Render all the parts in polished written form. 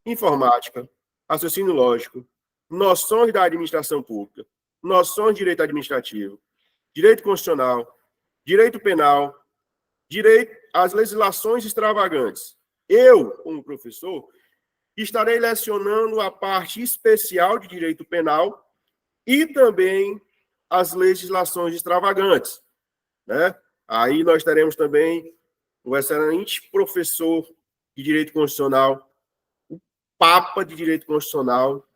informática, raciocínio lógico, noções da administração pública, noções de direito administrativo, direito constitucional, direito penal, direito às legislações extravagantes. Eu, como professor, estarei lecionando a parte especial de direito penal e também as legislações extravagantes, né? Aí nós teremos também o excelente professor de direito constitucional, o papa de direito constitucional,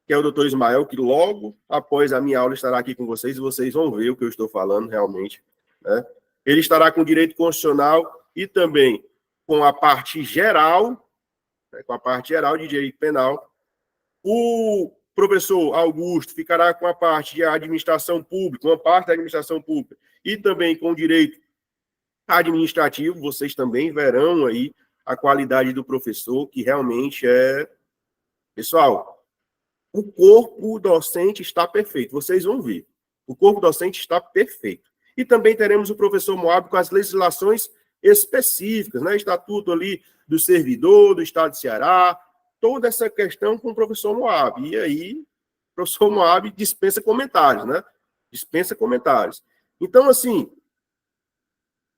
que é o doutor Ismael, que logo após a minha aula estará aqui com vocês e vocês vão ver o que eu estou falando realmente, né? Ele estará com direito constitucional e também com a parte geral, né, com a parte geral de direito penal. O professor Augusto ficará com a parte de administração pública, uma parte da administração pública, e também com direito administrativo. Vocês também verão aí a qualidade do professor, que realmente é... Pessoal, o corpo docente está perfeito, vocês vão ver. O corpo docente está perfeito. E também teremos o professor Moab com as legislações específicas, né? Estatuto ali do servidor, do Estado de Ceará, toda essa questão com o professor Moab. E aí, o professor Moab dispensa comentários, né? Dispensa comentários. Então, assim,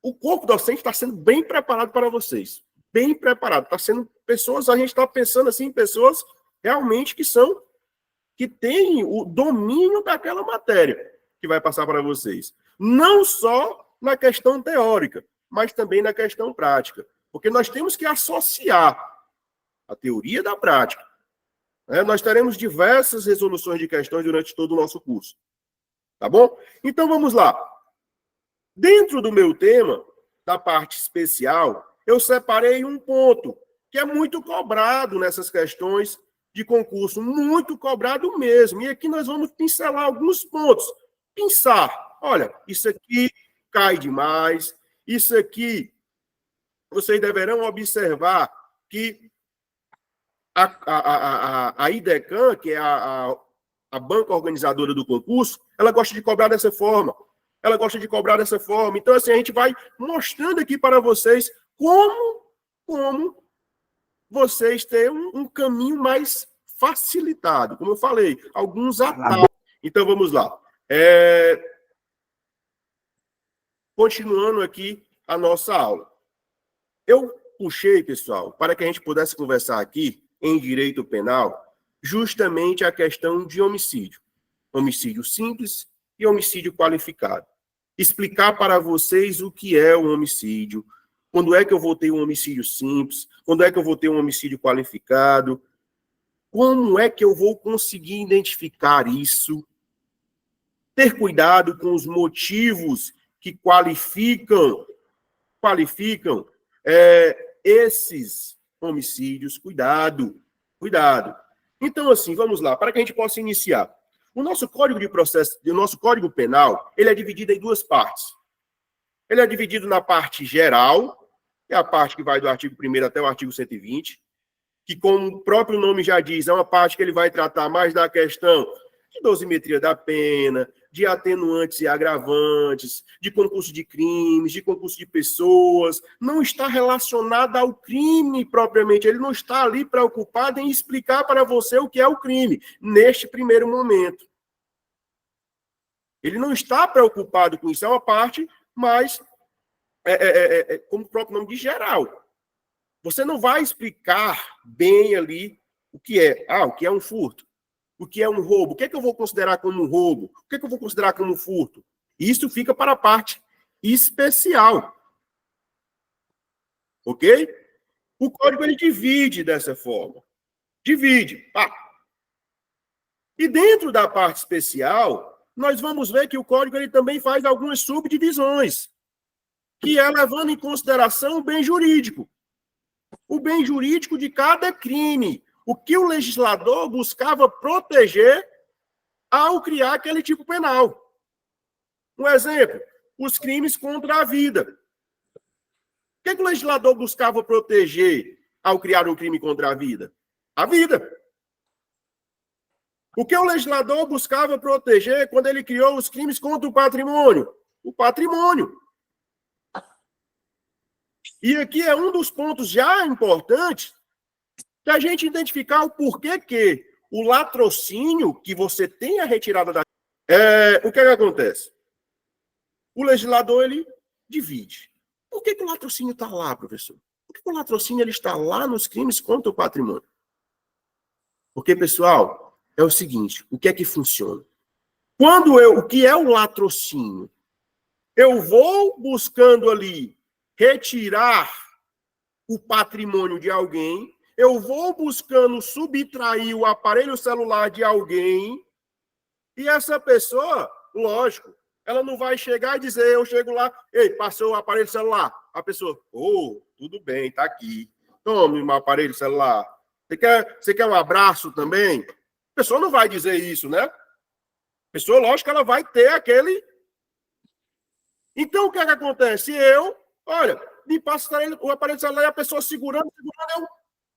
o corpo docente está sendo bem preparado para vocês. Bem preparado. Está sendo pessoas, a gente está pensando assim, em pessoas realmente que têm o domínio daquela matéria que vai passar para vocês. Não só na questão teórica, mas também na questão prática. Porque nós temos que associar a teoria da prática. Nós teremos diversas resoluções de questões durante todo o nosso curso. Tá bom? Então, vamos lá. Dentro do meu tema, da parte especial, eu separei um ponto que é muito cobrado nessas questões de concurso, muito cobrado mesmo. E aqui nós vamos pincelar alguns pontos. Pensar. Olha, isso aqui cai demais, isso aqui vocês deverão observar que a IDECAN, que é a banca organizadora do concurso, ela gosta de cobrar dessa forma. Ela gosta de cobrar dessa forma. Então, assim, a gente vai mostrando aqui para vocês como vocês têm um caminho mais facilitado. Como eu falei, alguns atalhos. Então, vamos lá. Continuando aqui a nossa aula. Eu puxei, pessoal, para que a gente pudesse conversar aqui em direito penal, justamente a questão de homicídio. Homicídio simples e homicídio qualificado. Explicar para vocês o que é um homicídio, quando é que eu vou ter um homicídio simples, quando é que eu vou ter um homicídio qualificado, como é que eu vou conseguir identificar isso, ter cuidado com os motivos que qualificam esses homicídios. Cuidado. Então, assim, vamos lá, para que a gente possa iniciar. O nosso Código de Processo, o nosso Código Penal, ele é dividido em duas partes. Ele é dividido na parte geral, que é a parte que vai do artigo 1º até o artigo 120, que, como o próprio nome já diz, é uma parte que ele vai tratar mais da questão de dosimetria da pena, de atenuantes e agravantes, de concurso de crimes, de concurso de pessoas. Não está relacionada ao crime propriamente. Ele não está ali preocupado em explicar para você o que é o crime, neste primeiro momento. Ele não está preocupado com isso. É uma parte, mas, como o próprio nome diz, geral. Você não vai explicar bem ali o que é. O que é um furto? O que é um roubo? O que é que eu vou considerar como um roubo? O que é que eu vou considerar como um furto? Isso fica para a parte especial. Ok? O código ele divide dessa forma. Divide. E dentro da parte especial, nós vamos ver que o código ele também faz algumas subdivisões, que é levando em consideração o bem jurídico. O bem jurídico de cada crime. O que o legislador buscava proteger ao criar aquele tipo penal. Um exemplo, os crimes contra a vida. O que o legislador buscava proteger ao criar um crime contra a vida? A vida. O que o legislador buscava proteger quando ele criou os crimes contra o patrimônio? O patrimônio. E aqui é um dos pontos já importantes Se a gente identificar o porquê que o latrocínio, que você tem a retirada da... o que acontece? O legislador, ele divide. Por que o latrocínio está lá, professor? Por que o latrocínio ele está lá nos crimes contra o patrimônio? Porque, pessoal, é o seguinte, o que é que funciona? O que é o latrocínio? Eu vou buscando ali retirar o patrimônio de alguém, eu vou buscando subtrair o aparelho celular de alguém, e essa pessoa, lógico, ela não vai chegar e dizer, eu chego lá, ei, passou o aparelho celular. A pessoa, tudo bem, tá aqui. Tome meu aparelho celular. Você quer um abraço também? A pessoa não vai dizer isso, né? A pessoa, lógico, ela vai ter aquele... Então, o que é que acontece? Olha, me passa o aparelho celular e a pessoa segurando, eu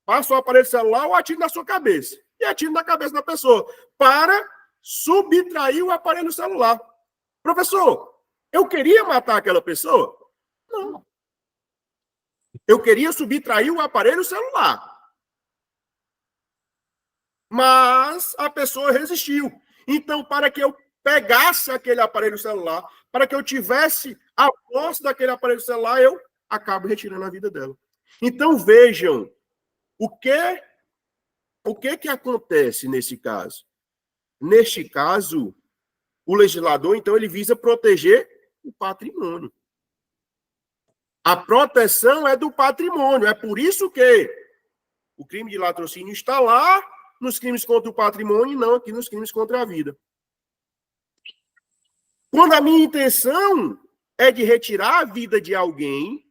passo o aparelho celular ou atiro na sua cabeça. E atiro na cabeça da pessoa para subtrair o aparelho celular. Professor, eu queria matar aquela pessoa? Não. Eu queria subtrair o aparelho celular. Mas a pessoa resistiu. Então, para que eu pegasse aquele aparelho celular, para que eu tivesse a posse daquele aparelho celular, eu acabo retirando a vida dela. Então, vejam, o que acontece nesse caso? Neste caso, o legislador, então, ele visa proteger o patrimônio. A proteção é do patrimônio. É por isso que o crime de latrocínio está lá nos crimes contra o patrimônio e não aqui nos crimes contra a vida. Quando a minha intenção é de retirar a vida de alguém,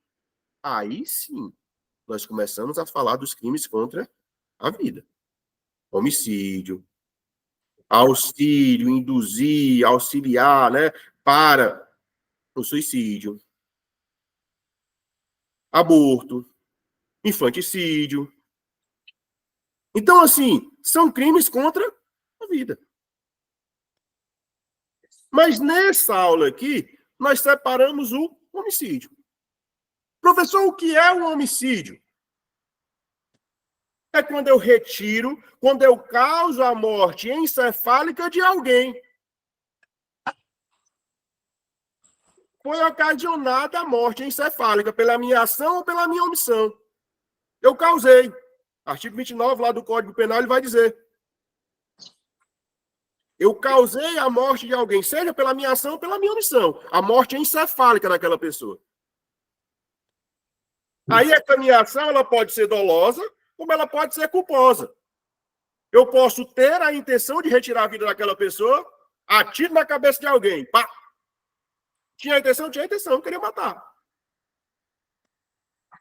aí sim, nós começamos a falar dos crimes contra a vida. Homicídio, auxílio, induzir, auxiliar, né, para o suicídio, aborto, infanticídio. Então, assim, são crimes contra a vida. Mas nessa aula aqui, nós separamos o homicídio. Professor, o que é um homicídio? É quando eu retiro, quando eu causo a morte encefálica de alguém. Foi ocasionada a morte encefálica pela minha ação ou pela minha omissão. Eu causei. Artigo 29 lá do Código Penal, ele vai dizer. Eu causei a morte de alguém, seja pela minha ação ou pela minha omissão. A morte encefálica daquela pessoa. Aí essa minha ação, ela pode ser dolosa, como ela pode ser culposa. Eu posso ter a intenção de retirar a vida daquela pessoa, atiro na cabeça de alguém. Pá. Tinha a intenção, queria matar.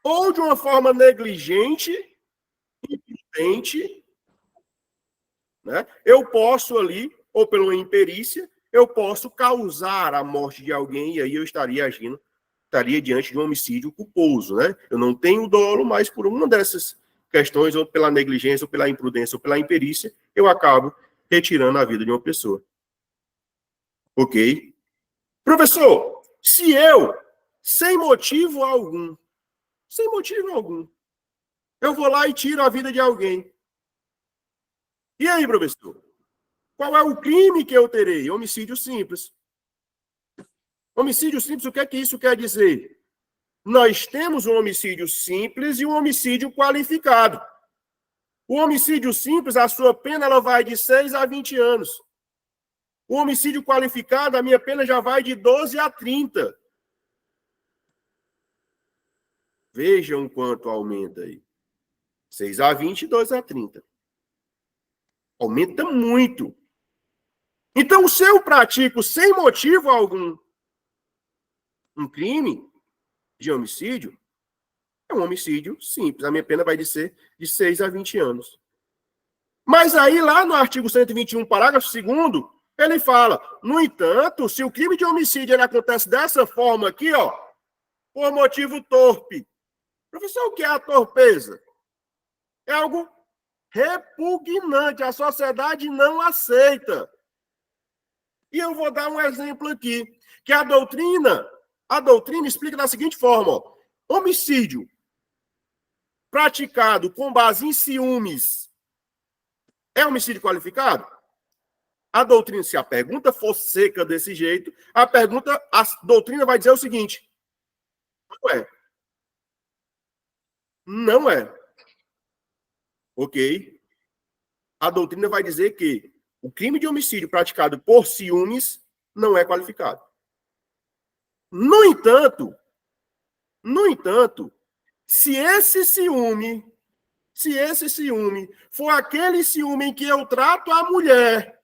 Ou de uma forma negligente, imprudente, né? Eu posso ali, ou pela imperícia, eu posso causar a morte de alguém e aí eu estaria diante de um homicídio culposo, né? Eu não tenho dolo, mas por uma dessas questões, ou pela negligência, ou pela imprudência, ou pela imperícia, eu acabo retirando a vida de uma pessoa. Ok? Professor, se eu, sem motivo algum, eu vou lá e tiro a vida de alguém. E aí, professor? Qual é o crime que eu terei? Homicídio simples. Homicídio simples, o que é que isso quer dizer? Nós temos um homicídio simples e um homicídio qualificado. O homicídio simples, a sua pena ela vai de 6 a 20 anos. O homicídio qualificado, a minha pena já vai de 12 a 30. Vejam quanto aumenta aí. 6 a 20 e 12 a 30. Aumenta muito. Então, se eu pratico sem motivo algum um crime de homicídio, é um homicídio simples. A minha pena vai ser de 6 a 20 anos. Mas aí, lá no artigo 121, parágrafo 2º, ele fala, no entanto, se o crime de homicídio ele acontece dessa forma aqui, ó, por motivo torpe. Professor, o que é a torpeza? É algo repugnante, a sociedade não aceita. E eu vou dar um exemplo aqui, que a doutrina explica da seguinte forma, ó, homicídio praticado com base em ciúmes é homicídio qualificado? A doutrina, se a pergunta for seca desse jeito, a doutrina vai dizer o seguinte: não é. Não é. Ok? A doutrina vai dizer que o crime de homicídio praticado por ciúmes não é qualificado. No entanto, se esse ciúme for aquele ciúme em que eu trato a mulher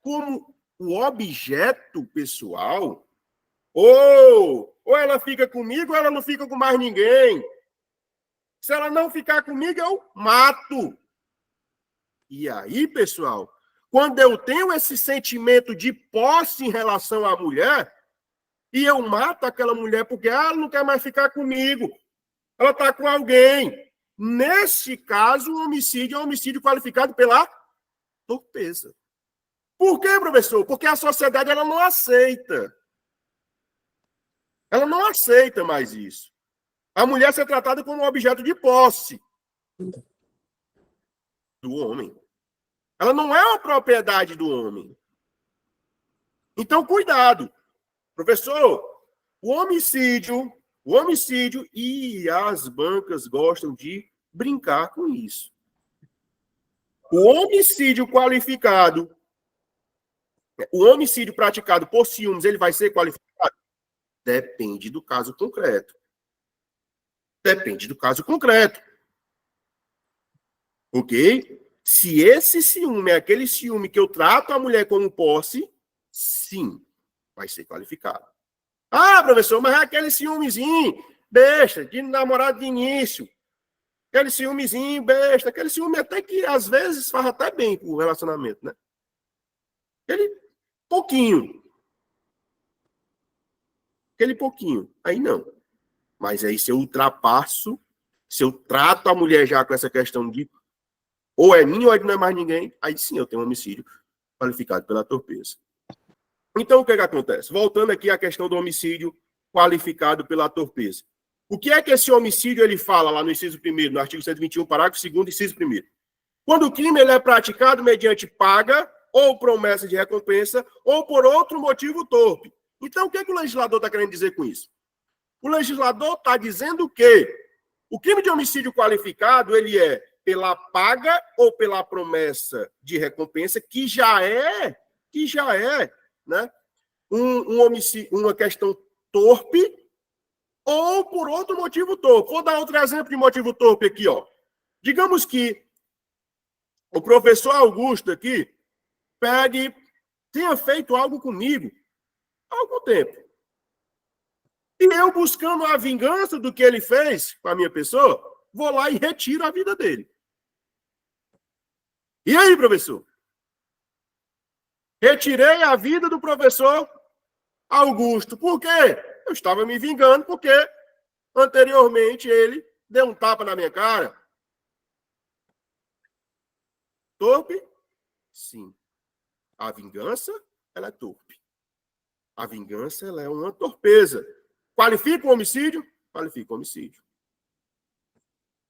como o objeto pessoal, ou ela fica comigo ou ela não fica com mais ninguém. Se ela não ficar comigo, eu mato. E aí, pessoal, quando eu tenho esse sentimento de posse em relação à mulher, e eu mato aquela mulher porque ela não quer mais ficar comigo, ela está com alguém. Nesse caso, o homicídio é um homicídio qualificado pela torpeza. Por quê, professor? Porque a sociedade ela não aceita. Ela não aceita mais isso. A mulher ser tratada como um objeto de posse do homem. Ela não é uma propriedade do homem. Então, cuidado. Professor, o homicídio, e as bancas gostam de brincar com isso. O homicídio qualificado, o homicídio praticado por ciúmes, ele vai ser qualificado? Depende do caso concreto. Depende do caso concreto. Ok? Se esse ciúme é aquele ciúme que eu trato a mulher como posse, sim, vai ser qualificado. Ah, professor, mas é aquele ciúmezinho, besta, de namorado de início. Aquele ciúmezinho, besta, aquele ciúme até que às vezes faz até bem com o relacionamento, né? Aquele pouquinho. Aquele pouquinho. Aí não. Mas aí se eu ultrapasso, se eu trato a mulher já com essa questão de ou é minha ou não é mais ninguém, aí sim eu tenho um homicídio qualificado pela torpeza. Então, o que acontece? Voltando aqui à questão do homicídio qualificado pela torpeza. O que é que esse homicídio ele fala lá no inciso 1º, no artigo 121, parágrafo 2º, inciso 1º? Quando o crime ele é praticado mediante paga ou promessa de recompensa ou por outro motivo torpe. Então, o que o legislador está querendo dizer com isso? O legislador está dizendo que o crime de homicídio qualificado ele é pela paga ou pela promessa de recompensa, que já é, né, uma questão torpe ou por outro motivo torpe. Vou dar outro exemplo de motivo torpe aqui, ó. Digamos que o professor Augusto aqui tenha feito algo comigo há algum tempo. E eu, buscando a vingança do que ele fez com a minha pessoa, vou lá e retiro a vida dele. E aí, professor? Retirei a vida do professor Augusto. Por quê? Eu estava me vingando porque anteriormente ele deu um tapa na minha cara. Torpe? Sim. A vingança, ela é torpe. A vingança, ela é uma torpeza. Qualifica o homicídio? Qualifica o homicídio.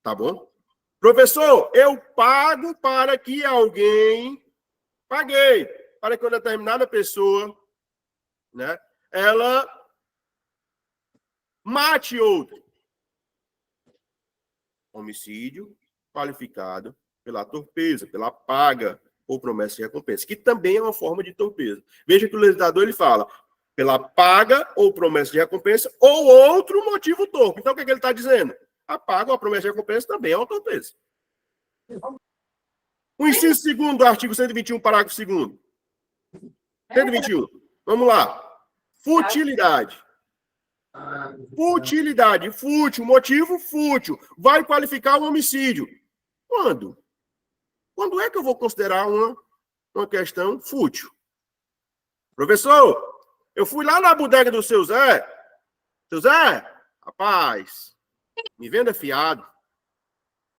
Tá bom? Professor, eu pago para que alguém... Paguei para que uma determinada pessoa, né, ela mate outro. Homicídio qualificado pela torpeza, pela paga ou promessa de recompensa, que também é uma forma de torpeza. Veja que o legislador ele fala pela paga ou promessa de recompensa ou outro motivo torpe. Então, o que ele está dizendo? A paga ou a promessa de recompensa também é uma torpeza. O inciso 2º do artigo 121, parágrafo 2º. 121. Vamos lá. Futilidade. Futilidade. Fútil. Motivo fútil. Vai qualificar o homicídio. Quando? Quando é que eu vou considerar uma questão fútil? Professor, eu fui lá na bodega do seu Zé. Seu Zé, rapaz, me venda fiado.